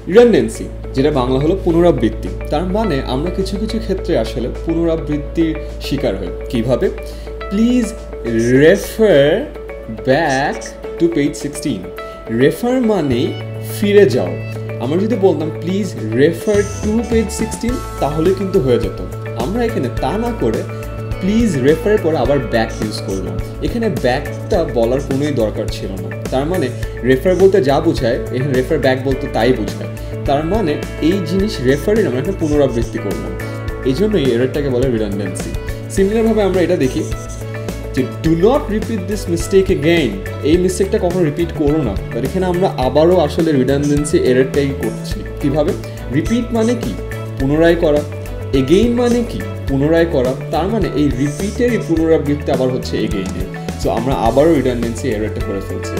Redundancy, যেটা বাংলা হলো পুনরাবৃত্তি। তার মানে আমরা কিছু কিছু ক্ষেত্রে আসলে পুনরাবৃত্তির শিকার হই। কিভাবে? Please refer back to page 16। Refer মানে ফিরে যাও। আমরা যদি বলতাম প্লিজ রেফার টু পেজ 16 তাহলে কিন্তু হয়ে যেত। আমরা এখানে তা না করে প্লিজ রেফারের পরে আবার ব্যাক ইউজ করলাম। এখানে ব্যাকটা বলার কোনোই দরকার ছিল না। তার মানে রেফার বলতে যা বোঝায় এখানে রেফার ব্যাক বলতে তাই বোঝায়। তার মানে এই জিনিস রেফারের আমরা একটা পুনরাবৃত্তি করলাম, এই জন্য এই এররটাকে বলে রিডান্ডেন্সি। সিমিলারভাবে আমরা এটা দেখি যে do not repeat this mistake again, এই মিস্টেকটা কখনো রিপিট করো না। আর এখানে আমরা আবারও আসলে রিডান্ডেন্সি এররটাই করছি। কীভাবে? রিপিট মানে কি? পুনরায় করা। এগেইন মানে কি? পুনরায় করা। তার মানে এই রিপিটেরই পুনরাবৃত্তি আবার হচ্ছে এগেইনে। সো আমরা আবারও রিডান্ডেন্সি এররটা করে ফেলছি।